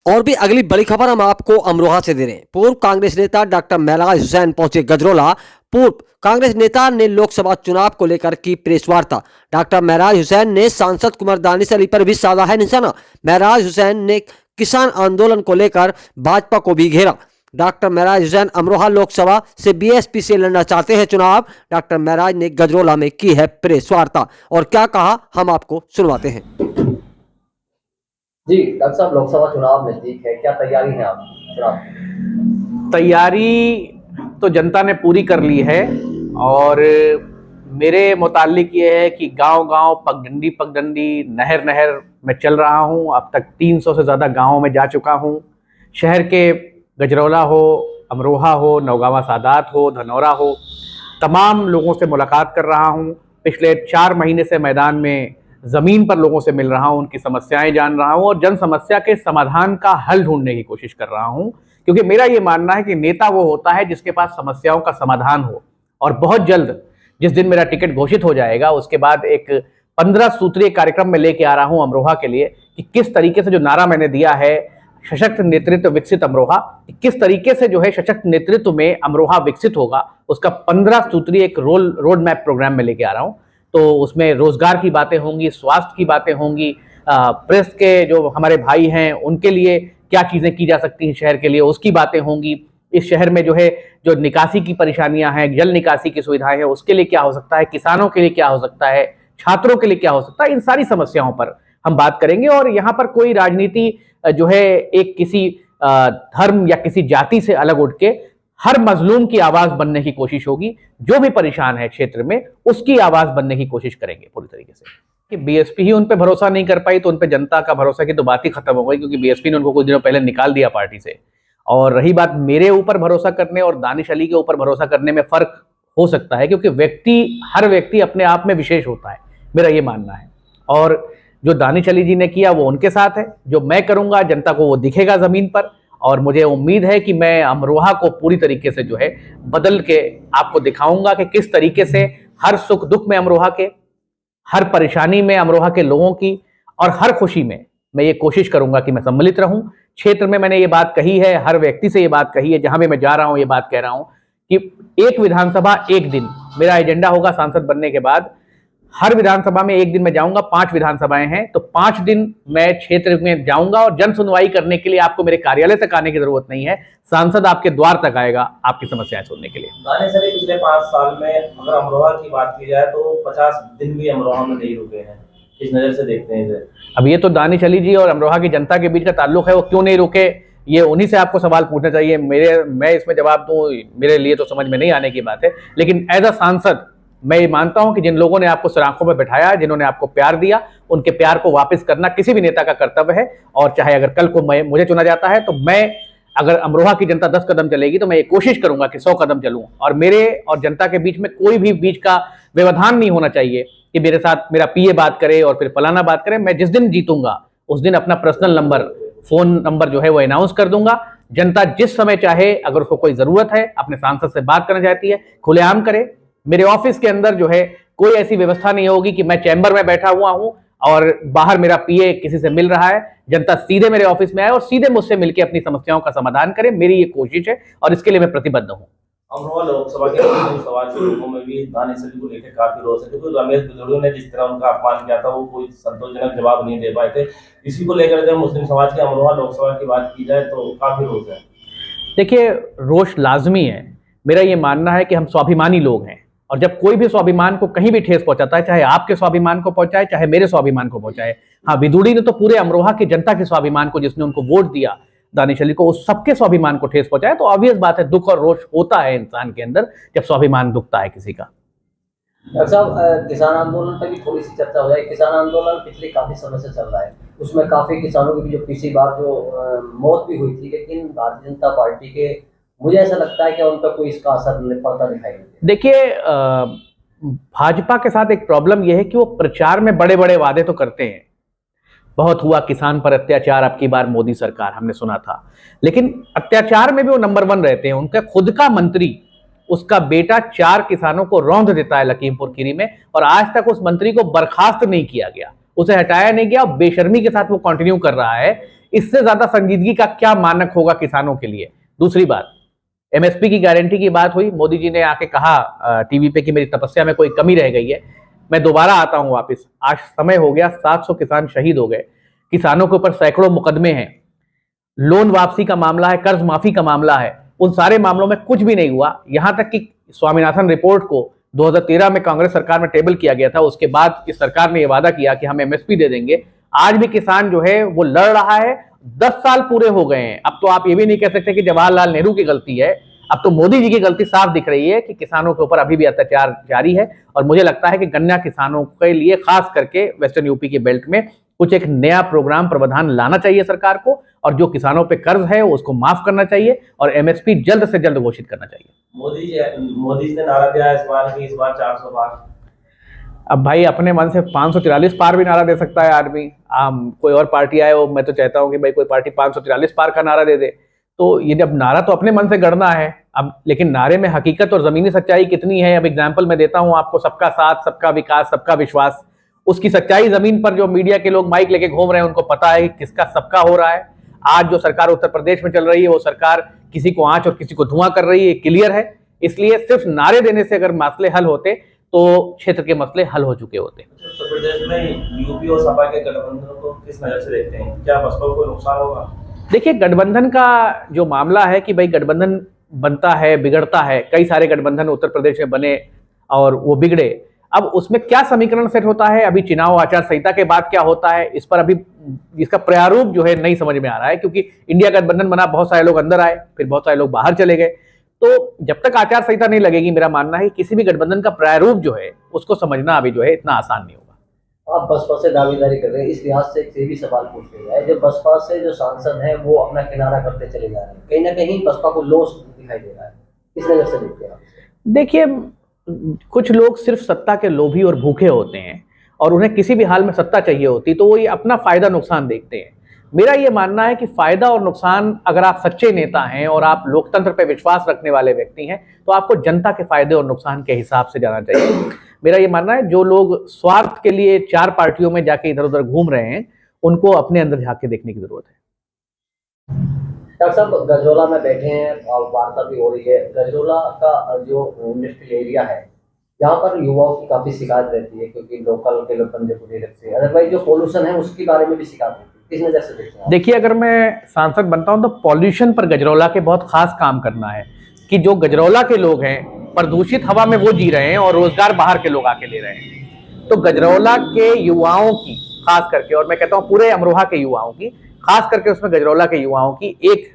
और भी अगली बड़ी खबर हम आपको अमरोहा से दे रहे हैं। पूर्व कांग्रेस नेता डॉक्टर महराज हुसैन पहुंचे गजरोला। पूर्व कांग्रेस नेता ने लोकसभा चुनाव को लेकर की प्रेस वार्ता। डॉक्टर महराज हुसैन ने सांसद कुमार दानिश अली पर भी साधा है निशाना। महराज हुसैन ने किसान आंदोलन को लेकर भाजपा को भी घेरा। डॉक्टर महराज हुसैन अमरोहा लोकसभा से बीएसपी से लड़ना चाहते हैं चुनाव। डॉक्टर महराज ने गजरोला में की है प्रेस वार्ता और क्या कहा हम आपको सुनवाते हैं। जी डॉक्टर साहब, लोकसभा चुनाव नजदीक है, क्या तैयारी है आप चुनाव? तैयारी तो जनता ने पूरी कर ली है और मेरे मुतालिक ये है कि गांव-गांव, पगडंडी नहर में चल रहा हूं। अब तक 300 से ज़्यादा गांवों में जा चुका हूं। शहर के गजरौला हो, अमरोहा हो, नौगावा सादात हो, धनौरा हो, तमाम लोगों से मुलाकात कर रहा हूं। पिछले 4 महीने से मैदान में ज़मीन पर लोगों से मिल रहा हूं, उनकी समस्याएं जान रहा हूं और जन समस्या के समाधान का हल ढूंढने की कोशिश कर रहा हूं। क्योंकि मेरा ये मानना है कि नेता वो होता है जिसके पास समस्याओं का समाधान हो। और बहुत जल्द जिस दिन मेरा टिकट घोषित हो जाएगा उसके बाद एक 15 सूत्रीय कार्यक्रम में लेके आ रहा हूं अमरोहा के लिए कि किस तरीके से जो नारा मैंने दिया है, सशक्त नेतृत्व विकसित अमरोहा, किस तरीके से जो है सशक्त नेतृत्व में अमरोहा विकसित होगा, उसका 15 सूत्रीय एक रोड मैप प्रोग्राम में लेके आ रहा हूं। तो उसमें रोजगार की बातें होंगी, स्वास्थ्य की बातें होंगी, प्रेस के जो हमारे भाई हैं उनके लिए क्या चीज़ें की जा सकती हैं शहर के लिए, उसकी बातें होंगी। इस शहर में जो है जो निकासी की परेशानियां हैं, जल निकासी की सुविधाएं हैं, उसके लिए क्या हो सकता है, किसानों के लिए क्या हो सकता है, छात्रों के लिए क्या हो सकता है, इन सारी समस्याओं पर हम बात करेंगे। और यहाँ पर कोई राजनीति जो है एक किसी धर्म या किसी जाति से अलग उठ के हर मजलूम की आवाज बनने की कोशिश होगी। जो भी परेशान है क्षेत्र में उसकी आवाज बनने की कोशिश करेंगे पूरी तरीके से। कि बीएसपी ही उन पे भरोसा नहीं कर पाई तो उन पे जनता का भरोसा की तो बात ही खत्म हो गई, क्योंकि बीएसपी ने उनको कुछ दिनों पहले निकाल दिया पार्टी से। और रही बात मेरे ऊपर भरोसा करने और दानिश अली के ऊपर भरोसा करने में फर्क हो सकता है, क्योंकि हर व्यक्ति अपने आप में विशेष होता है, मेरा ये मानना है। और जो दानिश अली जी ने किया वो उनके साथ है, जो मैं करूंगा जनता को वो दिखेगा जमीन पर। और मुझे उम्मीद है कि मैं अमरोहा को पूरी तरीके से जो है बदल के आपको दिखाऊंगा कि किस तरीके से हर सुख दुख में अमरोहा के, हर परेशानी में अमरोहा के लोगों की और हर खुशी में मैं ये कोशिश करूंगा कि मैं सम्मिलित रहूं। क्षेत्र में मैंने ये बात कही है, हर व्यक्ति से ये बात कही है, जहां भी मैं जा रहा हूं ये बात कह रहा हूं कि एक विधानसभा एक दिन मेरा एजेंडा होगा। सांसद बनने के बाद हर विधानसभा में एक दिन मैं जाऊंगा। 5 विधानसभाएं हैं तो 5 दिन मैं क्षेत्र में जाऊंगा और जन सुनवाई करने के लिए आपको मेरे कार्यालय तक आने की जरूरत नहीं है, सांसद आपके द्वार तक आएगा आपकी समस्याएं सुनने के लिए। दानिश अली पिछले 5 साल में अगर अमरोहा की बात की जाए तो 50 दिन भी अमरोहा में नहीं रुके हैं, इस नजर से देखते हैं इसे। अब ये तो दानिश अली जी और अमरोहा की जनता के बीच का ताल्लुक है, वो क्यों नहीं रुके ये उन्हीं से आपको सवाल पूछना चाहिए। मैं इसमें जवाब दूं मेरे लिए तो समझ में नहीं आने की बात है। लेकिन एज अ सांसद मैं ये मानता हूं कि जिन लोगों ने आपको सराखों में बिठाया, जिन्होंने आपको प्यार दिया, उनके प्यार को वापस करना किसी भी नेता का कर्तव्य है। और चाहे अगर कल को मुझे चुना जाता है तो मैं, अगर अमरोहा की जनता 10 कदम चलेगी तो मैं ये कोशिश करूंगा कि 100 कदम चलूं। और मेरे और जनता के बीच में कोई भी बीच का व्यवधान नहीं होना चाहिए कि मेरे साथ मेरा पीए बात करे और फिर फलाना बात करे। मैं जिस दिन जीतूंगा उस दिन अपना पर्सनल नंबर, फोन नंबर जो है वो अनाउंस कर दूंगा। जनता जिस समय चाहे, अगर उसको कोई जरूरत है, अपने सांसद से बात करना चाहती है, खुलेआम करे। मेरे ऑफिस के अंदर जो है कोई ऐसी व्यवस्था नहीं होगी कि मैं चैम्बर में बैठा हुआ हूं और बाहर मेरा पीए किसी से मिल रहा है। जनता सीधे मेरे ऑफिस में आए और सीधे मुझसे मिलकर अपनी समस्याओं का समाधान करे, मेरी ये कोशिश है और इसके लिए मैं प्रतिबद्ध हूं। अमरोहा लोकसभा के सवाल के लोगों में भी दानिश अली को लेकर काफी रोष है, क्योंकि रमेश बिदुड़ू ने जिस तरह उनका अपमान किया था वो कोई संतोषजनक जवाब नहीं दे पाए थे। इसी को लेकर जब मुस्लिम समाज के अमरोहा लोकसभा की बात की जाए तो काफी रोष है। देखिए, रोष लाजमी है। मेरा ये मानना है कि हम स्वाभिमानी लोग हैं और जब कोई भी स्वाभिमान को कहीं भी ठेस पहुंचाता है, चाहे आपके स्वाभिमान को पहुंचाए चाहे मेरे स्वाभिमान को पहुंचाए। हाँ, बिदुड़ी ने तो पूरे अमरोहा की जनता के स्वाभिमान को, जिसने उनको वोट दिया दानिश अली को, उस सबके स्वाभिमान को ठेस पहुंचाया। तो ऑब्वियस बात है, दुख और रोष होता है इंसान के अंदर जब स्वाभिमान दुखता है किसी का। डॉक्टर साहब, किसान आंदोलन पर भी थोड़ी सी चर्चा हो जाए। किसान आंदोलन पिछले काफी समय से चल रहा है, उसमें काफी किसानों की भी जो पिछली बार जो मौत भी हुई थी, लेकिन भारतीय जनता पार्टी के, मुझे ऐसा लगता है कि उन पर कोई इसका असर पड़ता दिखाई नहीं देता। देखिए, भाजपा के साथ एक प्रॉब्लम यह है कि वो प्रचार में बड़े बड़े वादे तो करते हैं। बहुत हुआ किसान पर अत्याचार, अब की बार मोदी सरकार, हमने सुना था, लेकिन अत्याचार में भी वो नंबर 1 रहते हैं। उनका खुद का मंत्री, उसका बेटा 4 किसानों को रौंद देता है लखीमपुर खीरी में और आज तक उस मंत्री को बर्खास्त नहीं किया गया, उसे हटाया नहीं गया, बेशर्मी के साथ वो कंटिन्यू कर रहा है। इससे ज्यादा संजीदगी का क्या मानक होगा किसानों के लिए। दूसरी बात, एमएसपी की गारंटी की बात हुई, मोदी जी ने आके कहा टीवी पे कि मेरी तपस्या में कोई कमी रह गई है। मैं दोबारा आता हूं वापस, आज समय हो गया, 700 किसान शहीद हो गए, किसानों के ऊपर सैकड़ों मुकदमे हैं, लोन वापसी का मामला है, कर्ज माफी का मामला है, उन सारे मामलों में कुछ भी नहीं हुआ। यहां तक कि स्वामीनाथन रिपोर्ट को 2013 में कांग्रेस सरकार में टेबल किया गया था, उसके बाद इस सरकार ने यह वादा किया कि हम एमएसपी दे देंगे। आज भी किसान जो है वो लड़ रहा है, 10 साल पूरे हो गए हैं। अब तो आप ये भी नहीं कह सकते कि जवाहरलाल नेहरू की गलती है, अब तो मोदी जी की गलती साफ दिख रही है कि किसानों के ऊपर अभी भी अत्याचार जारी है। और मुझे लगता है कि गन्ना किसानों के लिए, खास करके वेस्टर्न यूपी के बेल्ट में, कुछ एक नया प्रोग्राम प्रावधान लाना चाहिए सरकार को, और जो किसानों पे कर्ज है उसको माफ करना चाहिए, और एमएसपी जल्द से जल्द घोषित करना चाहिए। मोदी जी ने नारा दिया इस बार 400 पार। अब भाई अपने मन से 543 पार भी नारा दे सकता है आदमी। कोई और पार्टी आए हो, मैं तो चाहता हूं कि भाई कोई पार्टी 543 पार का नारा दे दे। तो ये जब नारा तो अपने मन से गढ़ना है, अब लेकिन नारे में हकीकत और जमीनी सच्चाई कितनी है। अब एग्जाम्पल मैं देता हूं आपको, सबका साथ, सबका विकास, सबका विश्वास, उसकी सच्चाई जमीन पर जो मीडिया के लोग माइक लेके घूम रहे हैं उनको पता है कि किसका सबका हो रहा है। आज जो सरकार उत्तर प्रदेश में चल रही है वो सरकार किसी को आंच और किसी को धुआं कर रही है, क्लियर है। इसलिए सिर्फ नारे देने से अगर मसले हल होते तो क्षेत्र के मसले हल हो चुके होते। उत्तर प्रदेश में यूपी और सपा के गठबंधन को किस नजर से देखते हैं? क्या बसपा को नुकसान होगा? देखिए, गठबंधन का जो मामला है कि भाई गठबंधन बनता है, बिगड़ता है, कई सारे गठबंधन उत्तर प्रदेश में बने और वो बिगड़े। अब उसमें क्या समीकरण सेट होता है, अभी चुनाव आचार संहिता के बाद क्या होता है, इस पर अभी इसका प्रारूप जो है नहीं समझ में आ रहा है, क्योंकि इंडिया गठबंधन बना, बहुत सारे लोग अंदर आए, फिर बहुत सारे लोग बाहर चले गए। तो जब तक आचार संहिता नहीं लगेगी, मेरा मानना है किसी भी गठबंधन का प्रारूप जो है उसको समझना अभी जो है इतना आसान नहीं होगा। आप बसपा से दावेदारी कर रहे हैं, इस लिहाज से एक भी सवाल पूछ लिया जाए, जो बसपा से जो सांसद हैं वो अपना किनारा करते चले जा रहे हैं, कहीं ना कहीं बसपा को लॉस दिखाई दे रहा है, किस नजर से देखते हैं आप? देखिए, कुछ लोग सिर्फ सत्ता के लोभी और भूखे होते हैं, और उन्हें किसी भी हाल में सत्ता चाहिए होती, तो वो ये अपना फायदा नुकसान देखते हैं। मेरा ये मानना है कि फायदा और नुकसान, अगर आप सच्चे नेता हैं और आप लोकतंत्र पे विश्वास रखने वाले व्यक्ति हैं, तो आपको जनता के फायदे और नुकसान के हिसाब से जाना चाहिए। मेरा ये मानना है जो लोग स्वार्थ के लिए 4 पार्टियों में जाके इधर उधर घूम रहे हैं, उनको अपने अंदर झांक के देखने की जरूरत है। डॉक्टर साहब, गजरौला में बैठे हैं और वार्ता भी हो रही है। गजरौला का जो इंडस्ट्रियल एरिया है, यहाँ पर युवाओं की काफी शिकायत रहती है, क्योंकि लोकल के लोग बंदे को नहीं रखते, अदरवाइज जो पोल्यूशन है उसके बारे में भी शिकायत होती है, किस नजर से देखते हैं? देखिए, अगर मैं सांसद बनता हूं तो पॉल्यूशन पर गजरौला के बहुत खास काम करना है कि जो गजरौला के लोग हैं प्रदूषित हवा में वो जी रहे हैं और रोजगार बाहर के लोग आके ले रहे हैं। तो गजरौला के युवाओं की खास करके, और मैं कहता हूं पूरे अमरोहा के युवाओं की, खास करके उसमें गजरौला के युवाओं की एक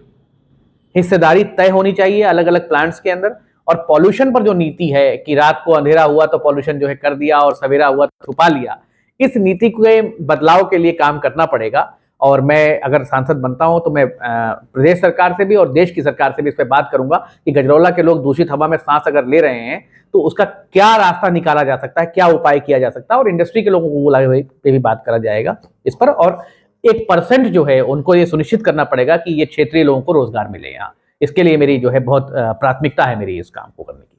हिस्सेदारी तय होनी चाहिए अलग अलग प्लांट्स के अंदर। और पॉल्यूशन पर जो नीति है कि रात को अंधेरा हुआ तो पॉल्यूशन जो है कर दिया और सवेरा हुआ तो छुपा लिया, इस नीति के बदलाव के लिए काम करना पड़ेगा। और मैं अगर सांसद बनता हूं तो मैं प्रदेश सरकार से भी और देश की सरकार से भी इस पर बात करूंगा कि गजरौला के लोग दूषित हवा में सांस अगर ले रहे हैं तो उसका क्या रास्ता निकाला जा सकता है, क्या उपाय किया जा सकता है, और इंडस्ट्री के लोगों को बुलाए हुए पे भी बात करा जाएगा इस पर। और 1% जो है उनको ये सुनिश्चित करना पड़ेगा कि ये क्षेत्रीय लोगों को रोजगार मिले यहाँ। इसके लिए मेरी जो है बहुत प्राथमिकता है मेरी इस काम को करने की।